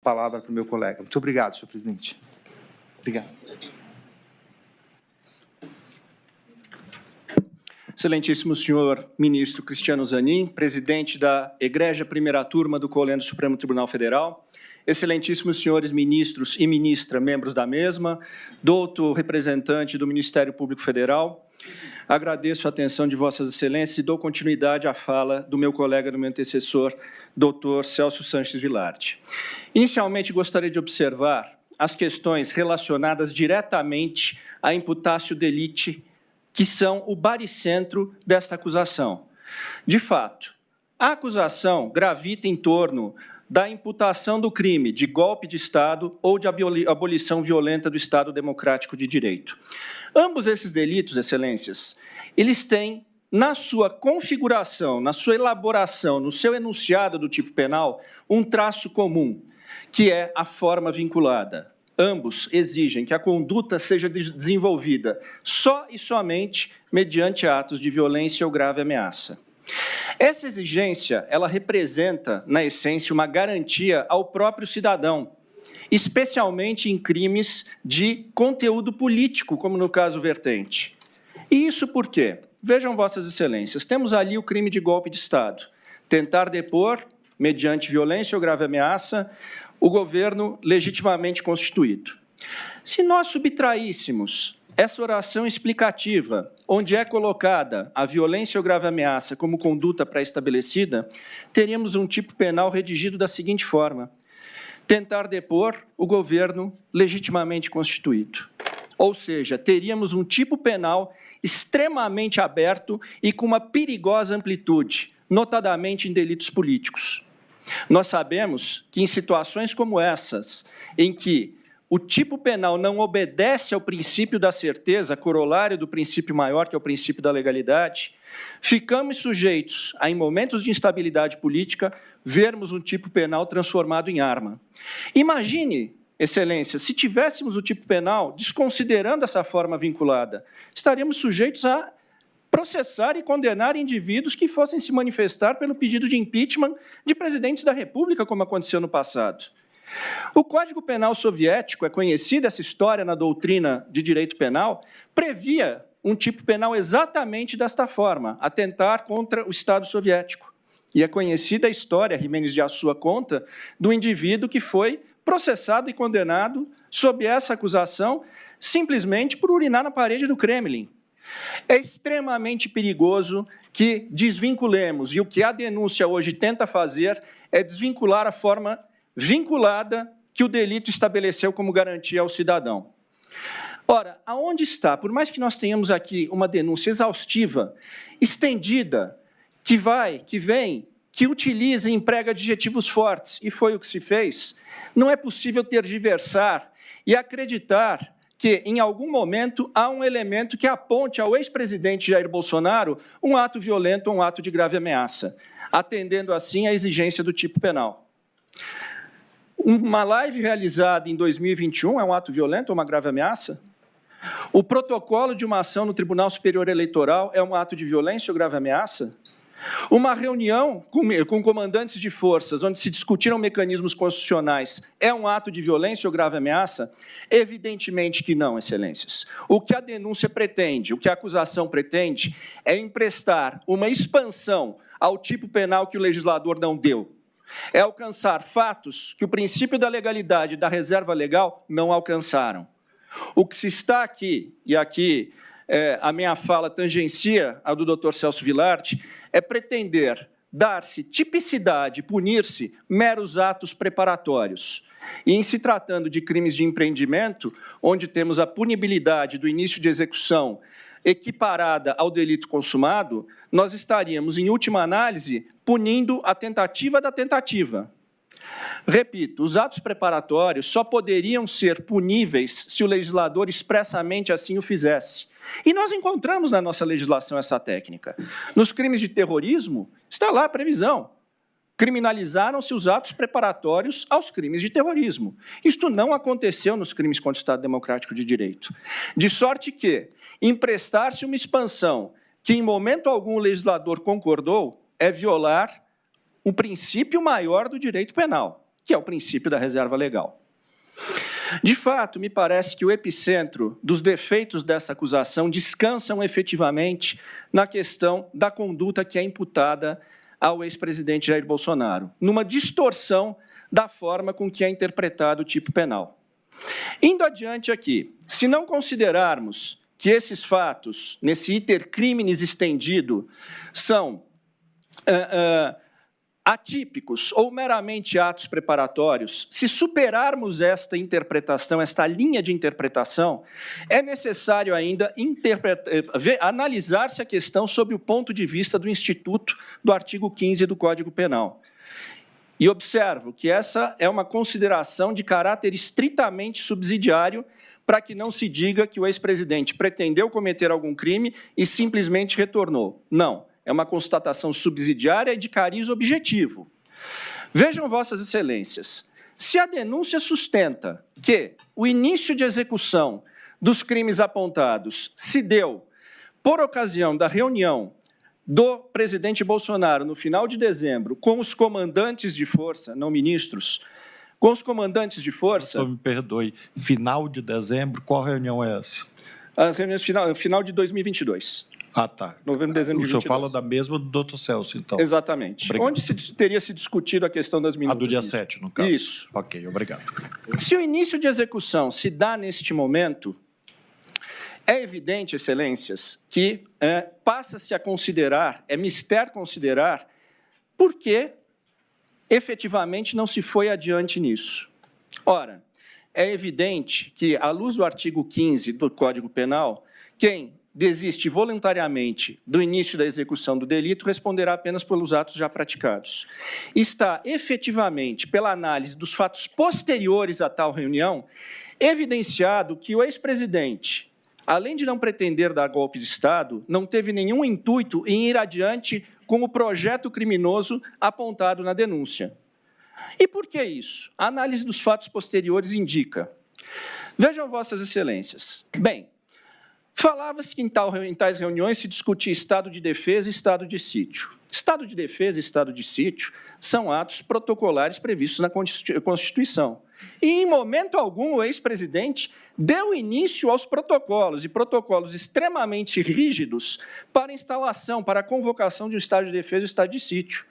palavra para o meu colega. Muito obrigado, senhor presidente. Obrigado. Excelentíssimo senhor ministro Cristiano Zanin, presidente da Egrégia Primeira Turma do Colégio do Supremo Tribunal Federal, excelentíssimos senhores ministros e ministra, membros da mesma, douto representante do Ministério Público Federal, agradeço a atenção de vossas excelências e dou continuidade à fala do meu colega, do meu antecessor, doutor Celso Sanches Vilardi. Inicialmente, gostaria de observar as questões relacionadas diretamente à imputatio delicti, que são o baricentro desta acusação. De fato, a acusação gravita em torno da imputação do crime de golpe de Estado ou de abolição violenta do Estado Democrático de Direito. Ambos esses delitos, excelências, eles têm, na sua configuração, na sua elaboração, no seu enunciado do tipo penal, um traço comum, que é a forma vinculada. Ambos exigem que a conduta seja desenvolvida só e somente mediante atos de violência ou grave ameaça. Essa exigência, ela representa, na essência, uma garantia ao próprio cidadão, especialmente em crimes de conteúdo político, como no caso vertente. E isso por quê? Vejam vossas excelências, temos ali o crime de golpe de Estado. Tentar depor, mediante violência ou grave ameaça, o governo legitimamente constituído. Se nós subtraíssemos essa oração explicativa, onde é colocada a violência ou grave ameaça como conduta pré-estabelecida, teríamos um tipo penal redigido da seguinte forma: tentar depor o governo legitimamente constituído. Ou seja, teríamos um tipo penal extremamente aberto e com uma perigosa amplitude, notadamente em delitos políticos. Nós sabemos que em situações como essas, em que o tipo penal não obedece ao princípio da certeza, corolário do princípio maior, que é o princípio da legalidade, ficamos sujeitos a, em momentos de instabilidade política, vermos um tipo penal transformado em arma. Imagine, excelência, se tivéssemos o tipo penal desconsiderando essa forma vinculada, estaríamos sujeitos a processar e condenar indivíduos que fossem se manifestar pelo pedido de impeachment de presidentes da República, como aconteceu no passado. O Código Penal soviético, é conhecida essa história na doutrina de direito penal, previa um tipo penal exatamente desta forma, atentar contra o Estado soviético. E é conhecida a história, Jiménez de Assua conta, do indivíduo que foi processado e condenado sob essa acusação simplesmente por urinar na parede do Kremlin. É extremamente perigoso que desvinculemos, e o que a denúncia hoje tenta fazer é desvincular a forma vinculada que o delito estabeleceu como garantia ao cidadão. Ora, aonde está? Por mais que nós tenhamos aqui uma denúncia exaustiva, estendida, que vem, que utiliza e emprega adjetivos fortes, e foi o que se fez, não é possível tergiversar e acreditar que, em algum momento, há um elemento que aponte ao ex-presidente Jair Bolsonaro um ato violento ou um ato de grave ameaça, atendendo, assim, à exigência do tipo penal. Uma live realizada em 2021 é um ato violento ou uma grave ameaça? O protocolo de uma ação no Tribunal Superior Eleitoral é um ato de violência ou grave ameaça? Uma reunião com comandantes de forças, onde se discutiram mecanismos constitucionais, é um ato de violência ou grave ameaça? Evidentemente que não, excelências. O que a denúncia pretende, o que a acusação pretende, é emprestar uma expansão ao tipo penal que o legislador não deu. É alcançar fatos que o princípio da legalidade e da reserva legal não alcançaram. O que se está aqui, e aqui a minha fala tangencia a do doutor Celso Vilardi, é pretender dar-se tipicidade, punir-se meros atos preparatórios. E em se tratando de crimes de empreendimento, onde temos a punibilidade do início de execução equiparada ao delito consumado, nós estaríamos, em última análise, punindo a tentativa da tentativa. Repito, os atos preparatórios só poderiam ser puníveis se o legislador expressamente assim o fizesse. E nós encontramos na nossa legislação essa técnica. Nos crimes de terrorismo, está lá a previsão. Criminalizaram-se os atos preparatórios aos crimes de terrorismo. Isto não aconteceu nos crimes contra o Estado Democrático de Direito. De sorte que emprestar-se uma expansão que em momento algum o legislador concordou é violar um princípio maior do direito penal, que é o princípio da reserva legal. De fato, me parece que o epicentro dos defeitos dessa acusação descansam efetivamente na questão da conduta que é imputada ao ex-presidente Jair Bolsonaro, numa distorção da forma com que é interpretado o tipo penal. Indo adiante aqui, se não considerarmos que esses fatos, nesse iter criminis estendido, são atípicos ou meramente atos preparatórios, se superarmos esta interpretação, esta linha de interpretação, é necessário ainda analisar-se a questão sob o ponto de vista do Instituto do artigo 15 do Código Penal. E observo que essa é uma consideração de caráter estritamente subsidiário para que não se diga que o ex-presidente pretendeu cometer algum crime e simplesmente retornou. Não. É uma constatação subsidiária e de cariz objetivo. Vejam, Vossas Excelências, se a denúncia sustenta que o início de execução dos crimes apontados se deu por ocasião da reunião do presidente Bolsonaro no final de dezembro com os comandantes de força, não ministros, com os comandantes de força... Me perdoe, final de dezembro, qual reunião é essa? As reuniões final de 2022. Ah, tá. Novembro, dezembro de 2022. O senhor fala da mesma do Dr. Celso, então. Exatamente. Obrigado. Onde teria se discutido a questão das minutas. A do dia 7, no caso. Isso. Ok, obrigado. Se o início de execução se dá neste momento, é evidente, Excelências, que passa-se a considerar, é mister considerar, por que efetivamente não se foi adiante nisso. Ora, é evidente que, à luz do artigo 15 do Código Penal, quem desiste voluntariamente do início da execução do delito, responderá apenas pelos atos já praticados. Está efetivamente, pela análise dos fatos posteriores a tal reunião, evidenciado que o ex-presidente, além de não pretender dar golpe de Estado, não teve nenhum intuito em ir adiante com o projeto criminoso apontado na denúncia. E por que isso? A análise dos fatos posteriores indica. Vejam, Vossas Excelências. Bem, falava-se que em tais reuniões se discutia estado de defesa e estado de sítio. Estado de defesa e estado de sítio são atos protocolares previstos na Constituição. E, em momento algum, o ex-presidente deu início aos protocolos, e protocolos extremamente rígidos para a instalação, para a convocação de um estado de defesa e um estado de sítio.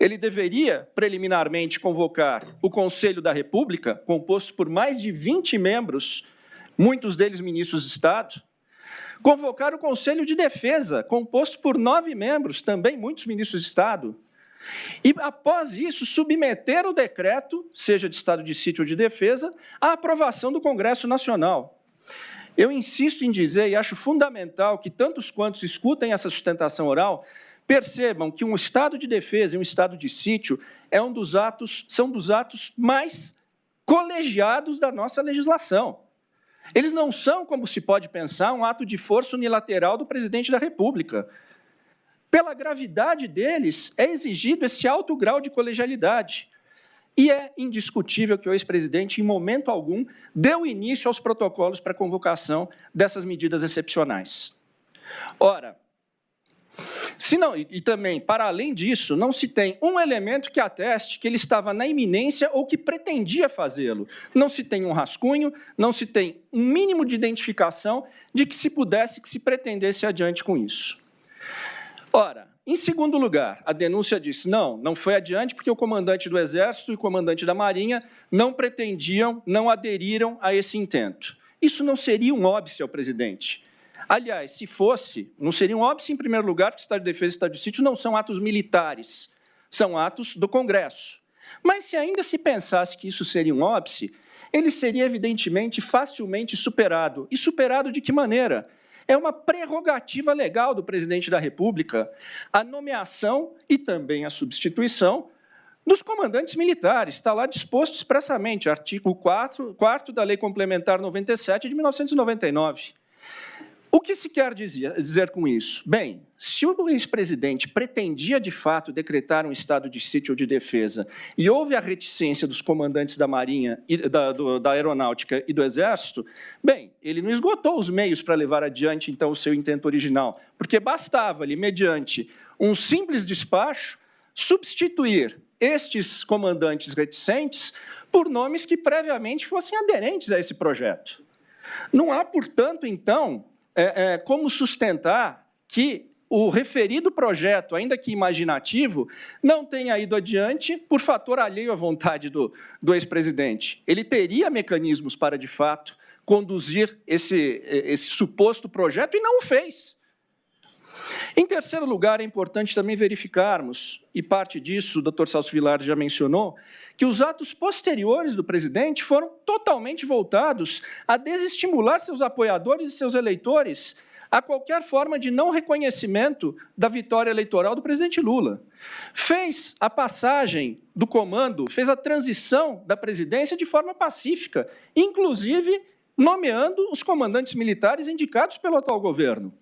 Ele deveria, preliminarmente, convocar o Conselho da República, composto por mais de 20 membros, muitos deles ministros de Estado, convocar o Conselho de Defesa, composto por 9 membros, também muitos ministros de Estado, e, após isso, submeter o decreto, seja de estado de sítio ou de defesa, à aprovação do Congresso Nacional. Eu insisto em dizer, e acho fundamental que tantos quantos escutem essa sustentação oral, percebam que um estado de defesa e um estado de sítio são dos atos mais colegiados da nossa legislação. Eles não são, como se pode pensar, um ato de força unilateral do presidente da República. Pela gravidade deles, é exigido esse alto grau de colegialidade. E é indiscutível que o ex-presidente, em momento algum, deu início aos protocolos para a convocação dessas medidas excepcionais. Ora, e também, para além disso, não se tem um elemento que ateste que ele estava na iminência ou que pretendia fazê-lo. Não se tem um rascunho, não se tem um mínimo de identificação de que se pretendesse adiante com isso. Ora, em segundo lugar, a denúncia diz, não foi adiante porque o comandante do Exército e o comandante da Marinha não pretendiam, não aderiram a esse intento. Isso não seria um óbice ao presidente. Aliás, se fosse, não seria um óbice em primeiro lugar, porque Estado de Defesa e Estado de Sítio não são atos militares, são atos do Congresso. Mas se ainda se pensasse que isso seria um óbice, ele seria evidentemente facilmente superado. E superado de que maneira? É uma prerrogativa legal do presidente da República a nomeação e também a substituição dos comandantes militares. Está lá disposto expressamente, artigo 4º da Lei Complementar 97 de 1999. O que se quer dizer com isso? Bem, se o ex-presidente pretendia, de fato, decretar um estado de sítio ou de defesa e houve a reticência dos comandantes da Marinha, da Aeronáutica e do Exército, bem, ele não esgotou os meios para levar adiante, então, o seu intento original, porque bastava-lhe, mediante um simples despacho, substituir estes comandantes reticentes por nomes que previamente fossem aderentes a esse projeto. Não há, portanto, então, como sustentar que o referido projeto, ainda que imaginativo, não tenha ido adiante por fator alheio à vontade do ex-presidente. Ele teria mecanismos para, de fato, conduzir esse suposto projeto e não o fez. Em terceiro lugar, é importante também verificarmos, e parte disso o Dr. Celso Vilar já mencionou, que os atos posteriores do presidente foram totalmente voltados a desestimular seus apoiadores e seus eleitores a qualquer forma de não reconhecimento da vitória eleitoral do presidente Lula. Fez a passagem do comando, fez a transição da presidência de forma pacífica, inclusive nomeando os comandantes militares indicados pelo atual governo.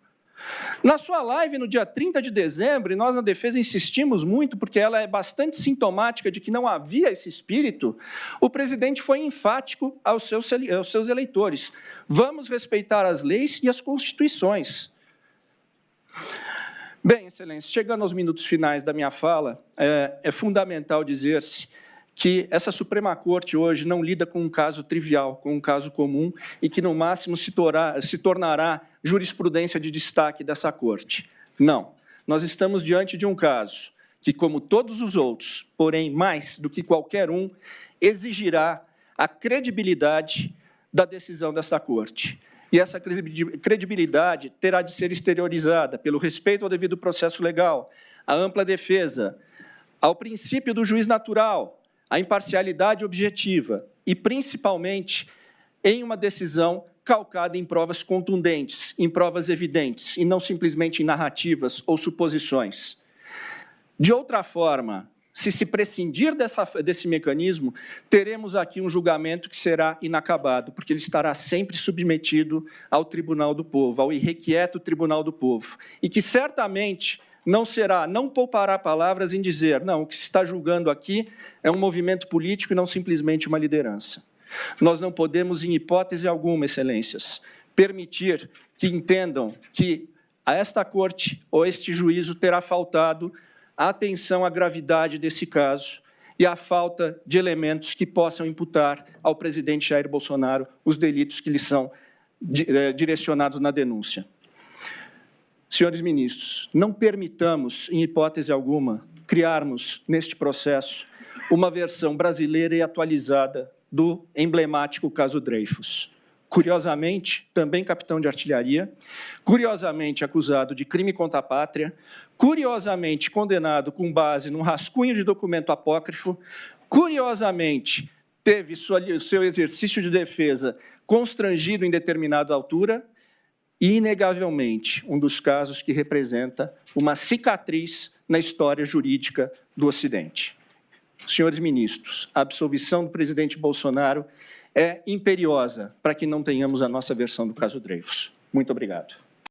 Na sua live, no dia 30 de dezembro, e nós na defesa insistimos muito, porque ela é bastante sintomática de que não havia esse espírito, o presidente foi enfático aos seus eleitores. Vamos respeitar as leis e as constituições. Bem, Excelência, chegando aos minutos finais da minha fala, é fundamental dizer-se que essa Suprema Corte hoje não lida com um caso trivial, com um caso comum, e que, no máximo, se tornará jurisprudência de destaque dessa Corte. Não. Nós estamos diante de um caso que, como todos os outros, porém mais do que qualquer um, exigirá a credibilidade da decisão dessa Corte. E essa credibilidade terá de ser exteriorizada pelo respeito ao devido processo legal, à ampla defesa, ao princípio do juiz natural, a imparcialidade objetiva e, principalmente, em uma decisão calcada em provas contundentes, em provas evidentes, e não simplesmente em narrativas ou suposições. De outra forma, se prescindir desse mecanismo, teremos aqui um julgamento que será inacabado, porque ele estará sempre submetido ao Tribunal do Povo, ao irrequieto Tribunal do Povo, e que certamente não poupará palavras em dizer, não, o que se está julgando aqui é um movimento político e não simplesmente uma liderança. Nós não podemos, em hipótese alguma, Excelências, permitir que entendam que a esta Corte ou este juízo terá faltado a atenção à gravidade desse caso e à falta de elementos que possam imputar ao presidente Jair Bolsonaro os delitos que lhe são direcionados na denúncia. Senhores ministros, não permitamos, em hipótese alguma, criarmos, neste processo, uma versão brasileira e atualizada do emblemático caso Dreyfus. Curiosamente, também capitão de artilharia, curiosamente acusado de crime contra a pátria, curiosamente condenado com base num rascunho de documento apócrifo, curiosamente teve seu exercício de defesa constrangido em determinada altura, e, inegavelmente, um dos casos que representa uma cicatriz na história jurídica do Ocidente. Senhores ministros, a absolvição do presidente Bolsonaro é imperiosa para que não tenhamos a nossa versão do caso Dreyfus. Muito obrigado.